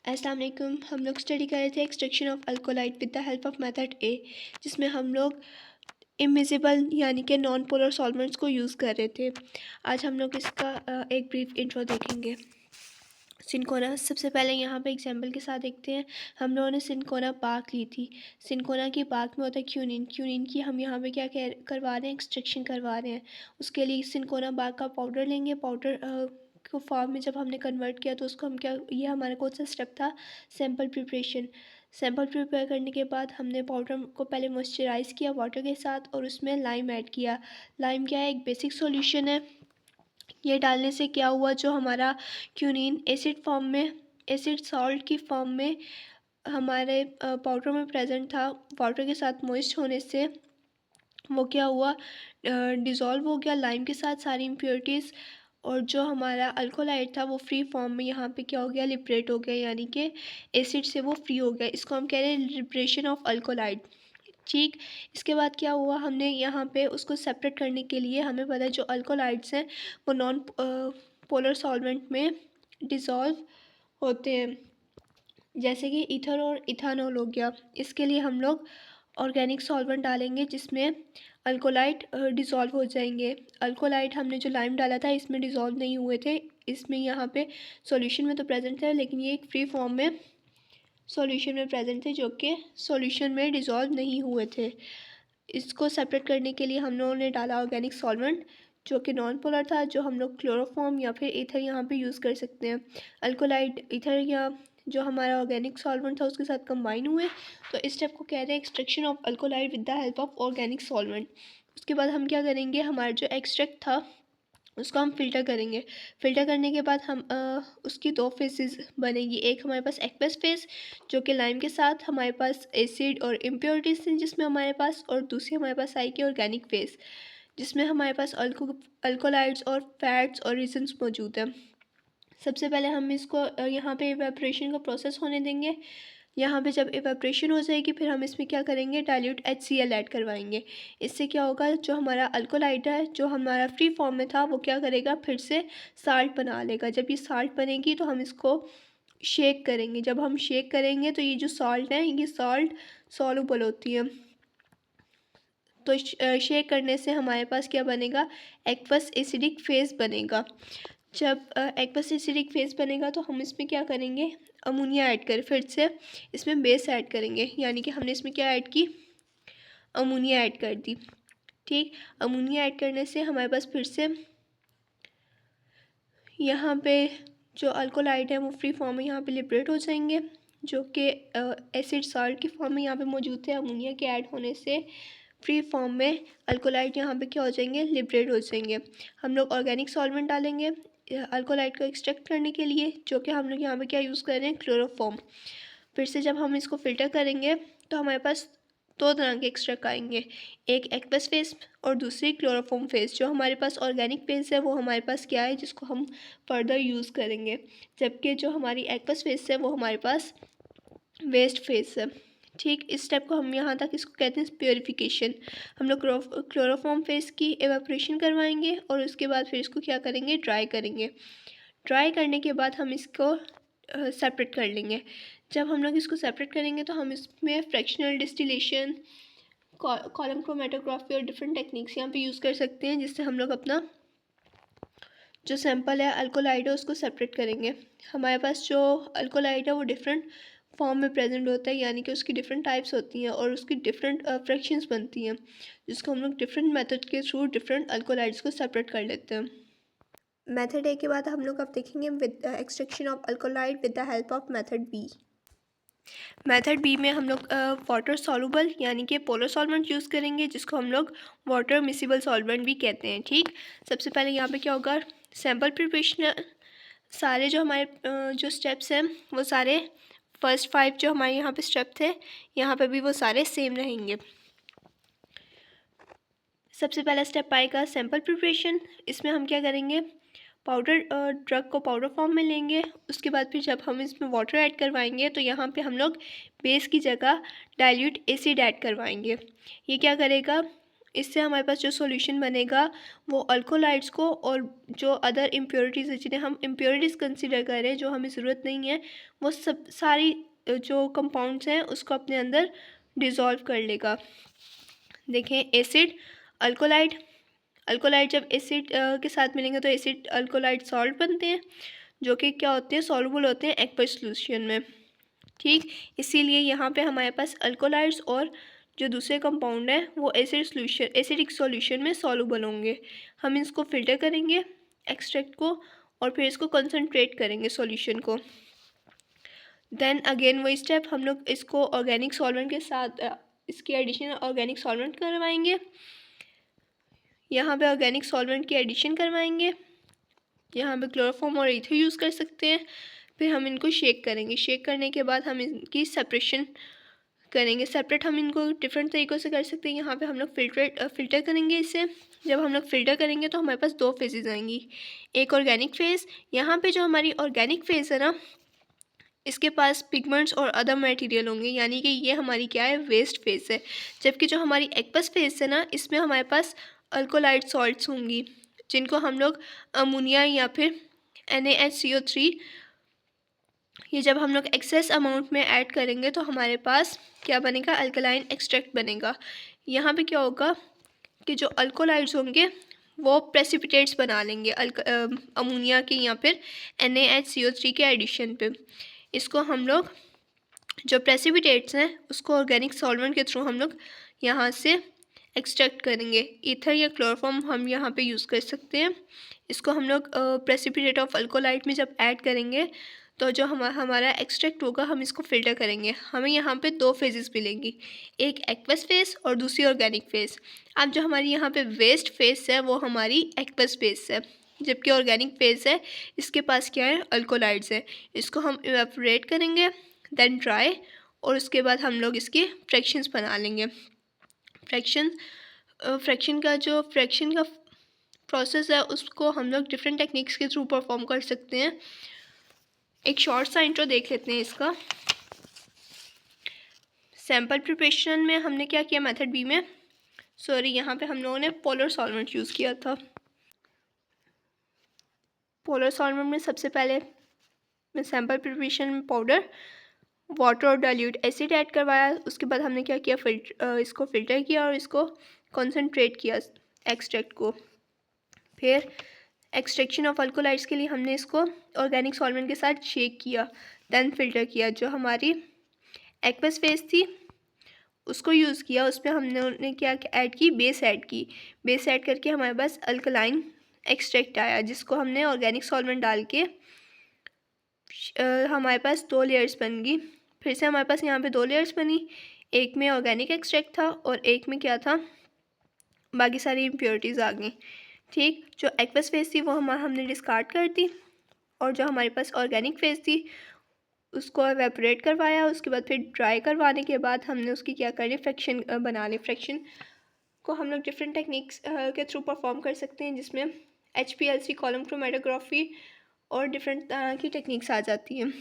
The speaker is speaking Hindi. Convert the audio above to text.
अस्सलाम वालेकुम। हम लोग स्टडी कर रहे थे extraction of alkaloid with the help of method A, जिसमें हम लोग इमिजिबल यानी कि नॉन पोलर सॉल्वेंट्स को यूज़ कर रहे थे। आज हम लोग इसका एक ब्रीफ इंट्रो देखेंगे। सिनकोना, सबसे पहले यहाँ पे एग्जांपल के साथ देखते हैं। हम लोगों ने सिनकोना बाग ली थी। सिनकोना की बाग में होता है क्यूनिन। क्यूनिन की हम यहाँ पे क्या करवा रहे हैं, एक्सट्रैक्शन करवा रहे हैं। उसके लिए सिनकोना बाग का पाउडर लेंगे। पाउडर को फॉर्म में जब हमने कन्वर्ट किया तो उसको हम क्या, ये हमारा कौन सा स्टेप था, सैम्पल प्रिपरेशन। सैम्पल प्रिपेयर करने के बाद हमने पाउडर को पहले मॉइस्चराइज़ किया वाटर के साथ और उसमें लाइम ऐड किया। लाइम क्या है, एक बेसिक सॉल्यूशन है। ये डालने से क्या हुआ, जो हमारा क्यूनिन एसिड फॉर्म में, एसिड सॉल्ट की फॉर्म में हमारे पाउडर में प्रेजेंट था, वाटर के साथ मॉइस्ट होने से वो क्या हुआ, डिज़ोल्व हो गया लाइम के साथ सारी इम्प्योरिटीज़। और जो हमारा अल्कोलाइड था वो फ्री फॉर्म में यहाँ पे क्या हो गया, लिबरेट हो गया, यानी कि एसिड से वो फ्री हो गया। इसको हम कह रहे हैं लिबरेशन ऑफ अल्कोलाइड। ठीक, इसके बाद क्या हुआ, हमने यहाँ पे उसको सेपरेट करने के लिए हमें पता है जो अल्कोलाइड्स हैं वो नॉन पोलर सॉल्वेंट में डिज़ोल्व होते हैं, जैसे कि ईथर और इथानॉल हो गया। इसके लिए हम लोग ऑर्गेनिक सॉल्वेंट डालेंगे जिसमें अल्कोलाइड डिज़ोल्व हो जाएंगे। अल्कोलाइड हमने जो लाइम डाला था इसमें डिज़ोल्व नहीं हुए थे, इसमें यहाँ पे सॉल्यूशन में तो प्रेजेंट है, लेकिन ये एक फ्री फॉर्म में सॉल्यूशन में प्रेजेंट थे जो कि सॉल्यूशन में डिज़ोल्व नहीं हुए थे। इसको सेपरेट करने के लिए हम लोगों ने डाला ऑर्गेनिक सॉल्वेंट जो कि नॉन पोलर था, जो हम लोग क्लोरोफॉर्म या फिर ईथर यहाँ पे यूज़ कर सकते हैं। अल्कोलाइड ईथर या जो हमारा ऑर्गेनिक सॉल्वेंट था उसके साथ कंबाइन हुए, तो इस स्टेप को कह रहे हैं extraction of alkaloid with the help of organic solvent. उसके बाद हम क्या करेंगे, हमारा जो एक्सट्रैक्ट था उसको हम फ़िल्टर करेंगे। फ़िल्टर करने के बाद हम उसकी दो फेसेस बनेगी। एक हमारे पास एक्वस फेस जो कि लाइम के साथ, हमारे पास एसिड और इम्प्योरिटीज़ थी जिसमें हमारे पास, और दूसरी हमारे पास आएगी ऑर्गेनिक फेस जिसमें हमारे पास अल्कोलाइड्स और फैट्स और रीजन्स मौजूद हैं। सबसे पहले हम इसको यहाँ पे इवेपोरेशन का प्रोसेस होने देंगे। यहाँ पे जब इवेपोरेशन हो जाएगी फिर हम इसमें क्या करेंगे, डाइल्यूट HCl ऐड करवाएंगे। इससे क्या होगा, जो हमारा अल्कोलाइड है जो हमारा फ्री फॉर्म में था वो क्या करेगा, फिर से साल्ट बना लेगा। जब ये साल्ट बनेगी तो हम इसको शेक करेंगे। जब हम शेक करेंगे तो ये जो सॉल्ट है ये सॉल्ट सॉल्युबल होती है, तो शेक करने से हमारे पास क्या बनेगा, एक्वस एसिडिक फेस बनेगा। जब एक्वस एसिडिक फेस बनेगा तो हम इसमें क्या करेंगे, अमोनिया ऐड कर, फिर से इसमें बेस ऐड करेंगे, यानी कि हमने इसमें क्या ऐड की, अमोनिया ऐड कर दी। ठीक, अमोनिया ऐड करने से हमारे पास फिर से यहाँ पे जो अल्कोलाइड है वो फ्री फॉर्म में यहाँ पे लिबरेट हो जाएंगे, जो कि एसिड सॉल्ट की फॉर्म में यहाँ पे मौजूद थे। अमोनिया के ऐड होने से फ्री फॉर्म में अल्कोलाइड यहाँ पे क्या हो जाएंगे, लिबरेट हो जाएंगे। हम लोग ऑर्गेनिक सॉल्वेंट डालेंगे अल्कोलाइड को एक्सट्रैक्ट करने के लिए, जो कि हम लोग यहाँ पे क्या यूज़ कर रहे हैं, क्लोरोफॉर्म। फिर से जब हम इसको फ़िल्टर करेंगे तो हमारे पास दो तरह के एक्सट्रैक्ट आएंगे, एक एक्वस फेस और दूसरी क्लोरोफॉर्म फेस। जो हमारे पास ऑर्गेनिक फेस है वो हमारे पास क्या है, जिसको हम फर्दर यूज़ करेंगे, जबकि जो हमारी एक्वस फेस है वो हमारे पास वेस्ट फेस है। ठीक, इस स्टेप को हम यहाँ तक इसको कहते हैं प्योरीफिकेशन। हम लोग क्लोरोफॉर्म फेस की एवेपोरेशन करवाएंगे और उसके बाद फिर इसको क्या करेंगे, ड्राई करेंगे। ड्राई करने के बाद हम इसको सेपरेट कर लेंगे। जब हम लोग इसको सेपरेट करेंगे तो हम इसमें फ्रैक्शनल डिस्टिलेशन, कॉलम क्रोमेटोग्राफी और डिफरेंट टेक्निक्स यहाँ पे यूज़ कर सकते हैं, जिससे हम लोग अपना जो सैंपल है अल्कोलाइड है उसको सेपरेट करेंगे। हमारे पास जो अल्कोलाइड है वो डिफरेंट फॉर्म में प्रेजेंट होता है, यानी कि उसकी डिफरेंट टाइप्स होती हैं और उसकी डिफरेंट फ्रैक्शंस बनती हैं, जिसको हम लोग डिफरेंट मेथड के थ्रू डिफरेंट अल्कोलाइड्स को सेपरेट कर लेते हैं। मेथड ए के बाद हम लोग अब देखेंगे with extraction of alkaloid with the help of method B. Method B में हम लोग वाटर सॉल्युबल यानी कि पोलर सॉल्वेंट यूज़ करेंगे, जिसको हम लोग वाटर मिसिबल सॉल्वेंट भी कहते हैं। ठीक, सबसे पहले यहाँ पे क्या होगा, सैम्पल प्रिपरेशन। सारे जो हमारे जो स्टेप्स हैं वो सारे फर्स्ट 5 जो हमारे यहाँ पे स्टेप थे यहाँ पे भी वो सारे सेम रहेंगे। सबसे पहला स्टेप आएगा सैम्पल प्रिपरेशन। इसमें हम क्या करेंगे, पाउडर ड्रग को पाउडर फॉर्म में लेंगे। उसके बाद फिर जब हम इसमें वाटर ऐड करवाएंगे तो यहाँ पे हम लोग बेस की जगह डाइल्यूट एसिड ऐड करवाएंगे। ये क्या करेगा, इससे हमारे पास जो सॉल्यूशन बनेगा वो अल्कोलाइड्स को और जो अदर इम्प्योरिटीज़ है जिन्हें हम इम्प्योरिटीज़ कंसीडर कर रहे हैं, जो हमें ज़रूरत नहीं है, वो सब सारी जो कंपाउंड्स हैं उसको अपने अंदर डिज़ोल्व कर लेगा। देखें, एसिड अल्कोलाइड, अल्कोलाइड जब एसिड के साथ मिलेंगे तो एसिड अल्कोलाइड सॉल्ट बनते हैं, जो कि क्या होते हैं, सॉल्युबल होते हैं एक्वस सॉल्यूशन में। ठीक, इसीलिए यहाँ पे हमारे पास अल्कोलाइड्स और जो दूसरे कंपाउंड हैं वो एसिडिक सॉल्यूशन में सॉल्युबल होंगे। हम इसको फिल्टर करेंगे एक्सट्रैक्ट को और फिर इसको कंसनट्रेट करेंगे सॉल्यूशन को। देन अगेन वही स्टेप, हम लोग इसको ऑर्गेनिक सॉल्वेंट के साथ इसकी एडिशन ऑर्गेनिक सॉल्वेंट करवाएंगे। यहाँ पे ऑर्गेनिक सॉल्वेंट की एडिशन करवाएंगे, यहाँ पे क्लोरोफॉर्म और ईथर यूज़ कर सकते हैं। फिर हम इनको शेक करेंगे, शेक करने के बाद हम इनकी सेपरेशन करेंगे। सेपरेट हम इनको डिफरेंट तरीक़ों से कर सकते हैं। यहाँ पे हम लोग फ़िल्टर करेंगे इसे। जब हम लोग फ़िल्टर करेंगे तो हमारे पास दो फेजेज़ आएंगी, एक ऑर्गेनिक फेज़। यहाँ पे जो हमारी ऑर्गेनिक फेज़ है ना, इसके पास पिगमेंट्स और अदर मटेरियल होंगे, यानी कि ये हमारी क्या है, वेस्ट फेज़ है। जबकि जो हमारी एक्वस फेज़ है ना, इसमें हमारे पास अल्कोलाइड सॉल्ट्स होंगी, जिनको हम लोग अमोनिया या फिर NaHCO3, ये जब हम लोग एक्सेस अमाउंट में ऐड करेंगे तो हमारे पास क्या बनेगा, अल्कलाइन एक्सट्रैक्ट बनेगा। यहाँ पे क्या होगा कि जो अल्कोलाइड्स होंगे वो प्रेसिपिटेट्स बना लेंगे अमोनिया के या फिर NaHCO3 के एडिशन पे। इसको हम लोग जो प्रेसिपिटेट्स हैं उसको ऑर्गेनिक सॉल्वेंट के थ्रू हम लोग यहाँ से एक्सट्रैक्ट करेंगे। ईथर या क्लोरोफॉर्म हम यहाँ पे यूज़ कर सकते हैं। इसको हम लोग प्रेसिपिटेट ऑफ अल्कोलाइड में जब ऐड करेंगे तो जो हमारा एक्सट्रैक्ट होगा, हम इसको फ़िल्टर करेंगे। हमें यहाँ पे दो फेजेस मिलेंगी, एक एक्वस फेज़ और दूसरी ऑर्गेनिक फेज़। अब जो हमारी यहाँ पे वेस्ट फेज़ है वो हमारी एक्वस फेज़ है, जबकि ऑर्गेनिक फेज़ है इसके पास क्या है, अल्कोलाइड्स है। इसको हम इवेपोरेट करेंगे, देन ड्राई, और उसके बाद हम लोग इसके फ्रैक्शंस बना लेंगे। फ्रैक्शन का प्रोसेस है उसको हम लोग डिफरेंट टेक्निक्स के थ्रू परफॉर्म कर सकते हैं। एक शॉर्ट सा इंट्रो देख लेते हैं इसका। सैम्पल प्रिपरेशन में हमने क्या किया, मेथड बी में, यहाँ पे हम लोगों ने पोलर सॉल्वेंट यूज़ किया था। पोलर सॉल्वेंट में सबसे पहले मैं सैम्पल प्रिपरेशन में पाउडर, वाटर और डाइल्यूट एसिड ऐड करवाया। उसके बाद हमने क्या किया, इसको फ़िल्टर किया और इसको कॉन्सेंट्रेट किया एक्सट्रैक्ट को। फिर एक्सट्रैक्शन ऑफ अल्कोलाइड्स के लिए हमने इसको ऑर्गेनिक सॉल्वेंट के साथ शेक किया, देन फ़िल्टर किया। जो हमारी एक्वस फेज़ थी उसको यूज़ किया, उसमें हमने क्या ऐड की, बेस ऐड की। बेस ऐड करके हमारे पास अल्कलाइन एक्सट्रैक्ट आया, जिसको हमने ऑर्गेनिक सॉल्वेंट डाल के हमारे पास दो लेयर्स बन गई। फिर से हमारे पास यहाँ पे दो लेयर्स बनी, एक में ऑर्गेनिक एक्सट्रैक्ट था और एक में क्या था, बाकी सारी इम्प्योरिटीज़ आ गई। ठीक, जो एक्वस फेज़ थी वो हमने डिस्कार्ड कर दी, और जो हमारे पास ऑर्गेनिक फेज़ थी उसको एवेपोरेट करवाया। उसके बाद फिर ड्राई करवाने के बाद हमने उसकी क्या कर ली, फ्रैक्शन बना ली। फ्रैक्शन को हम लोग डिफरेंट टेक्निक्स के थ्रू परफॉर्म कर सकते हैं, जिसमें HPLC, कॉलम क्रोमेटोग्राफी और डिफरेंट तरह की टेक्निक्स आ जाती हैं।